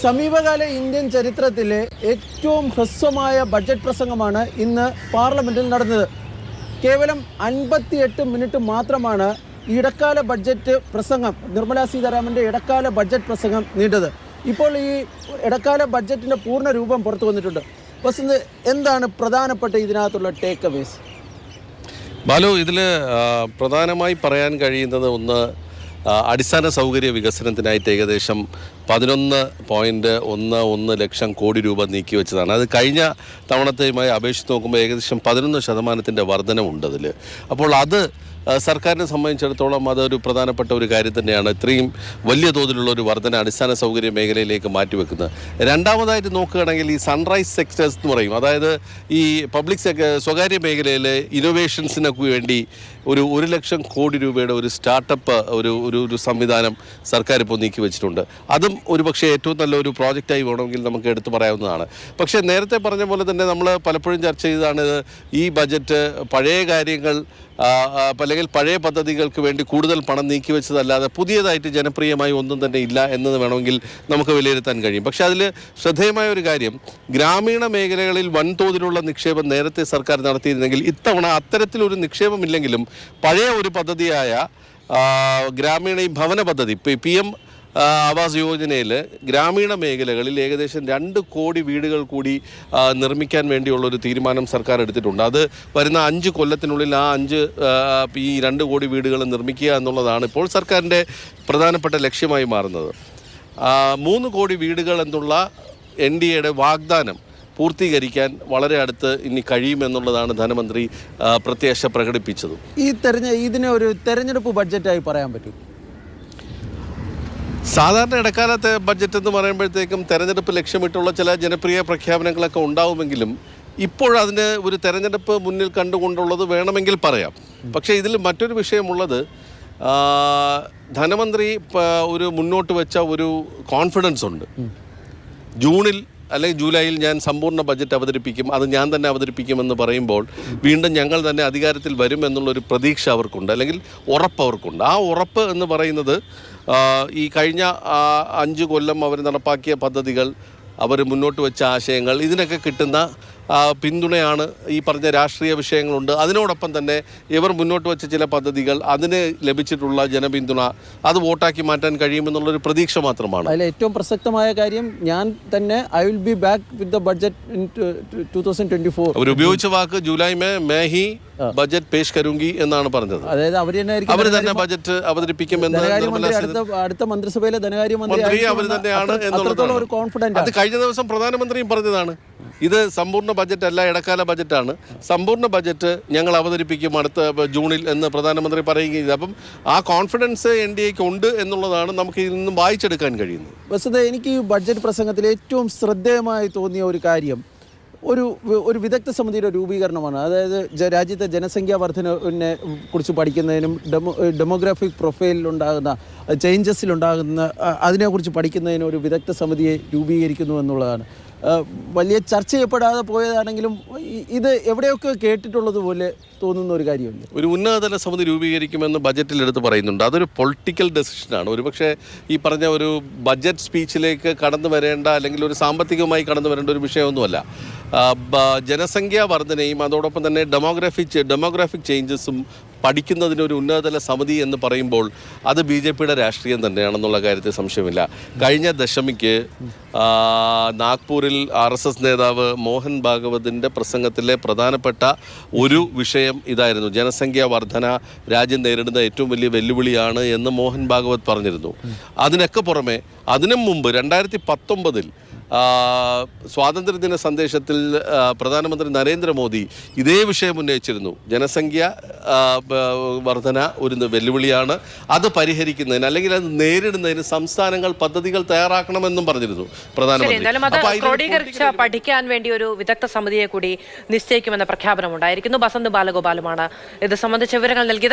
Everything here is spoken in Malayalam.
സമീപകാല ഇന്ത്യൻ ചരിത്രത്തിലെ ഏറ്റവും ഹ്രസ്വമായ ബഡ്ജറ്റ് പ്രസംഗമാണ് ഇന്ന് പാർലമെന്റിൽ നടന്നത്. കേവലം 58 മിനിറ്റ് മാത്രമാണ് ഇടക്കാല ബഡ്ജറ്റ് പ്രസംഗം, നിർമ്മലാ സീതാരാമൻ്റെ ഇടക്കാല ബഡ്ജറ്റ് പ്രസംഗം നീണ്ടത്. ഇപ്പോൾ ഈ ഇടക്കാല ബഡ്ജറ്റിൻ്റെ പൂർണ്ണ രൂപം പുറത്തു വന്നിട്ടുണ്ട്. വസന്ത്, എന്താണ് പ്രധാനപ്പെട്ട ഇതിനകത്തുള്ള ടേക്ക് അവേസ്? ബാലു, ഇതിൽ പ്രധാനമായി പറയാൻ കഴിയുന്നത് ഒന്ന്, അടിസ്ഥാന സൗകര്യ വികസനത്തിനായിട്ട് ഏകദേശം 11.11 ലക്ഷം കോടി രൂപ നീക്കി വെച്ചതാണ്. അത് കഴിഞ്ഞ തവണത്തെയുമായി അപേക്ഷിച്ച് നോക്കുമ്പോൾ ഏകദേശം 11% വർധനമുണ്ട് അതിൽ. അപ്പോൾ അത് സർക്കാരിനെ സംബന്ധിച്ചിടത്തോളം അതൊരു പ്രധാനപ്പെട്ട ഒരു കാര്യം തന്നെയാണ്. ഇത്രയും വലിയ തോതിലുള്ള ഒരു വർധന അടിസ്ഥാന സൗകര്യ മേഖലയിലേക്ക് മാറ്റിവെക്കുന്നത്. രണ്ടാമതായിട്ട് നോക്കുകയാണെങ്കിൽ ഈ സൺറൈസ് സെക്ടേഴ്സ് എന്ന് പറയും, അതായത് ഈ സ്വകാര്യ മേഖലയിലെ ഇന്നോവേഷൻസിനൊക്കെ വേണ്ടി ഒരു 1 ലക്ഷം കോടി രൂപയുടെ ഒരു സ്റ്റാർട്ടപ്പ് ഒരു സംവിധാനം സർക്കാർ ഇപ്പോൾ നീക്കി വെച്ചിട്ടുണ്ട്. അതും ഒരുപക്ഷെ ഏറ്റവും നല്ലൊരു പ്രോജക്റ്റായി വേണമെങ്കിൽ നമുക്ക് എടുത്തു പറയാവുന്നതാണ്. പക്ഷേ നേരത്തെ പറഞ്ഞ പോലെ തന്നെ നമ്മൾ പലപ്പോഴും ചർച്ച ചെയ്തതാണ്, ഈ ബജറ്റ് പഴയ കാര്യങ്ങൾ അല്ലെങ്കിൽ പഴയ പദ്ധതികൾക്ക് വേണ്ടി കൂടുതൽ പണം നീക്കി വെച്ചതല്ലാതെ പുതിയതായിട്ട് ജനപ്രിയമായി ഒന്നും തന്നെ ഇല്ല എന്നത് വേണമെങ്കിൽ നമുക്ക് വിലയിരുത്താൻ കഴിയും. പക്ഷേ അതിൽ ശ്രദ്ധേയമായ ഒരു കാര്യം, ഗ്രാമീണ മേഖലകളിൽ വൻതോതിലുള്ള നിക്ഷേപം നേരത്തെ സർക്കാർ നടത്തിയിരുന്നെങ്കിൽ ഇത്തവണ അത്തരത്തിലൊരു നിക്ഷേപമില്ലെങ്കിലും പഴയ ഒരു പദ്ധതിയായ ഗ്രാമീണ ഭവന പദ്ധതി PM ആവാസ് യോജനയിൽ ഗ്രാമീണ മേഖലകളിൽ ഏകദേശം 2 കോടി വീടുകൾ കൂടി നിർമ്മിക്കാൻ വേണ്ടിയുള്ളൊരു തീരുമാനം സർക്കാർ എടുത്തിട്ടുണ്ട്. അത് വരുന്ന 5 കൊല്ലത്തിനുള്ളിൽ ഈ 2 കോടി വീടുകൾ നിർമ്മിക്കുക എന്നുള്ളതാണ് ഇപ്പോൾ സർക്കാരിൻ്റെ പ്രധാനപ്പെട്ട ലക്ഷ്യമായി മാറുന്നത്. 3 കോടി വീടുകൾ എന്നുള്ള NDAയുടെ വാഗ്ദാനം പൂർത്തീകരിക്കാൻ വളരെ അടുത്ത് ഇനി കഴിയുമെന്നുള്ളതാണ് ധനമന്ത്രി പ്രത്യാശ പ്രകടിപ്പിച്ചത്. ഇതിനെ ഒരു തെരഞ്ഞെടുപ്പ് ബഡ്ജറ്റായി പറയാൻ പറ്റും? സാധാരണ ഇടക്കാലത്തെ ബഡ്ജറ്റ് എന്ന് പറയുമ്പോഴത്തേക്കും തെരഞ്ഞെടുപ്പ് ലക്ഷ്യമിട്ടുള്ള ചില ജനപ്രിയ പ്രഖ്യാപനങ്ങളൊക്കെ ഉണ്ടാവുമെങ്കിലും ഇപ്പോഴതിന് ഒരു തെരഞ്ഞെടുപ്പ് മുന്നിൽ കണ്ടുകൊണ്ടുള്ളത് വേണമെങ്കിൽ പറയാം. പക്ഷേ ഇതിൽ മറ്റൊരു വിഷയമുള്ളത്, ധനമന്ത്രി മുന്നോട്ട് വെച്ച ഒരു കോൺഫിഡൻസ് ഉണ്ട്. ജൂണിൽ അല്ലെങ്കിൽ ജൂലൈയിൽ ഞാൻ സമ്പൂർണ്ണ ബജറ്റ് അവതരിപ്പിക്കും, അത് ഞാൻ തന്നെ അവതരിപ്പിക്കുമെന്ന് പറയുമ്പോൾ വീണ്ടും ഞങ്ങൾ തന്നെ അധികാരത്തിൽ വരും എന്നുള്ളൊരു പ്രതീക്ഷ അവർക്കുണ്ട്, അല്ലെങ്കിൽ ഉറപ്പ് അവർക്കുണ്ട്. ആ ഉറപ്പ് എന്ന് പറയുന്നത് ഈ കഴിഞ്ഞ 5 കൊല്ലം അവർ നടപ്പാക്കിയ പദ്ധതികൾ, അവർ മുന്നോട്ട് വെച്ച ആശയങ്ങൾ, ഇതിനൊക്കെ കിട്ടുന്ന പിന്തുണയാണ്. ഈ പറഞ്ഞ രാഷ്ട്രീയ വിഷയങ്ങളുണ്ട്, അതിനോടൊപ്പം തന്നെ ഇവർ മുന്നോട്ട് വെച്ച ചില പദ്ധതികൾ, അതിന് ലഭിച്ചിട്ടുള്ള ജനപിന്തുണ, അത് വോട്ടാക്കി മാറ്റാൻ കഴിയുമെന്നുള്ളൊരു പ്രതീക്ഷ മാത്രമാണ്. അതിൽ ഏറ്റവും പ്രസക്തമായ കാര്യം, ഞാൻ തന്നെ I will be back with the budget in 2024. അവർ ഉപയോഗിച്ച വാക്ക് ജൂലൈ മേ ഹി ബജറ്റ് പേഷ് കരുങ്കി എന്നാണ് പറഞ്ഞത്. അതായത് അവർ തന്നെ ബജറ്റ് അവതരിപ്പിക്കുമെന്ന് അടുത്ത മന്ത്രിസഭയിലെ ധനകാര്യമന്ത്രി അവർ തന്നെയാണ് എന്നുള്ളതാണ്. അത് കഴിഞ്ഞ ദിവസം പ്രധാനമന്ത്രിയും പറഞ്ഞതാണ്. ഇത് സമ്പൂർണ്ണ ബജറ്റ് അല്ല, ഇടക്കാല ബജറ്റാണ്. സമ്പൂർണ്ണ ബജറ്റ് ഞങ്ങൾ അവതരിപ്പിക്കും അടുത്ത ജൂണിൽ എന്ന് പ്രധാനമന്ത്രി പറയുകയും. അപ്പം ആ കോൺഫിഡൻസ് NDAക്ക് ഉണ്ട് എന്നുള്ളതാണ് നമുക്ക് ഇതിൽ നിന്നും വായിച്ചെടുക്കാൻ കഴിയുന്നത്. വസ്തുത, എനിക്ക് ഈ ബഡ്ജറ്റ് പ്രസംഗത്തിൽ ഏറ്റവും ശ്രദ്ധേയമായി തോന്നിയ ഒരു കാര്യം ഒരു വിദഗ്ധ സമിതിയുടെ രൂപീകരണമാണ്. അതായത് രാജ്യത്തെ ജനസംഖ്യാ വർധനവിനെ കുറിച്ച് പഠിക്കുന്നതിനും ഡെമോഗ്രാഫിക് പ്രൊഫൈലിലുണ്ടാകുന്ന ചേഞ്ചസിലുണ്ടാകുന്ന അതിനെക്കുറിച്ച് പഠിക്കുന്നതിനും ഒരു വിദഗ്ധ സമിതിയെ രൂപീകരിക്കുന്നു എന്നുള്ളതാണ്. വലിയ ചർച്ച ചെയ്യപ്പെടാതെ പോയതാണെങ്കിലും ഇത് എവിടെയൊക്കെ കേട്ടിട്ടുള്ളതുപോലെ തോന്നുന്ന ഒരു കാര്യമുണ്ട്. ഒരു ഉന്നതതല സമിതി രൂപീകരിക്കുമെന്ന് ബജറ്റിൽ എടുത്ത് പറയുന്നുണ്ട്. അതൊരു പൊളിറ്റിക്കൽ ഡെസിഷനാണ്. ഒരുപക്ഷെ ഈ പറഞ്ഞ ഒരു ബജറ്റ് സ്പീച്ചിലേക്ക് കടന്നു വരേണ്ട, അല്ലെങ്കിൽ ഒരു സാമ്പത്തികമായി കടന്നു വരേണ്ട ഒരു വിഷയമൊന്നുമല്ല. ജനസംഖ്യാ വർധനയും അതോടൊപ്പം തന്നെ ഡെമോഗ്രാഫിക് ചേഞ്ചസും പഠിക്കുന്നതിനൊരു ഉന്നതതല സമിതി എന്ന് പറയുമ്പോൾ അത് BJPയുടെ രാഷ്ട്രീയം തന്നെയാണെന്നുള്ള കാര്യത്തിൽ സംശയമില്ല. കഴിഞ്ഞ ദശമിക്ക് നാഗ്പൂരിൽ RSS നേതാവ് മോഹൻ ഭാഗവതിൻ്റെ പ്രസംഗത്തിലെ പ്രധാനപ്പെട്ട ഒരു വിഷയം ഇതായിരുന്നു. ജനസംഖ്യാ വർധന രാജ്യം നേരിടുന്ന ഏറ്റവും വലിയ വെല്ലുവിളിയാണ് എന്ന് മോഹൻ ഭാഗവത് പറഞ്ഞിരുന്നു. അതിനൊക്കെ പുറമെ അതിനും മുമ്പ് 2019 സ്വാതന്ത്ര്യദിന സന്ദേശത്തിൽ പ്രധാനമന്ത്രി നരേന്ദ്രമോദി ഇതേ വിഷയം ഉന്നയിച്ചിരുന്നു. ജനസംഖ്യ വർധന ഒരു വെല്ലുവിളിയാണ്, അത് പരിഹരിക്കുന്നതിന് അല്ലെങ്കിൽ അത് നേരിടുന്നതിന് സംസ്ഥാനങ്ങൾ പദ്ധതികൾ തയ്യാറാക്കണമെന്നും പറഞ്ഞിരുന്നു പ്രധാനമന്ത്രി. പഠിക്കാൻ വേണ്ടി ഒരു വിദഗ്ധ സമിതിയെ കൂടി നിശ്ചയിക്കുമെന്ന പ്രഖ്യാപനം ഉണ്ടായിരിക്കുന്നു. ബസന്ത് ബാലഗോപാലുമാണ് ഇത് സംബന്ധിച്ച വിവരങ്ങൾ നൽകിയത്.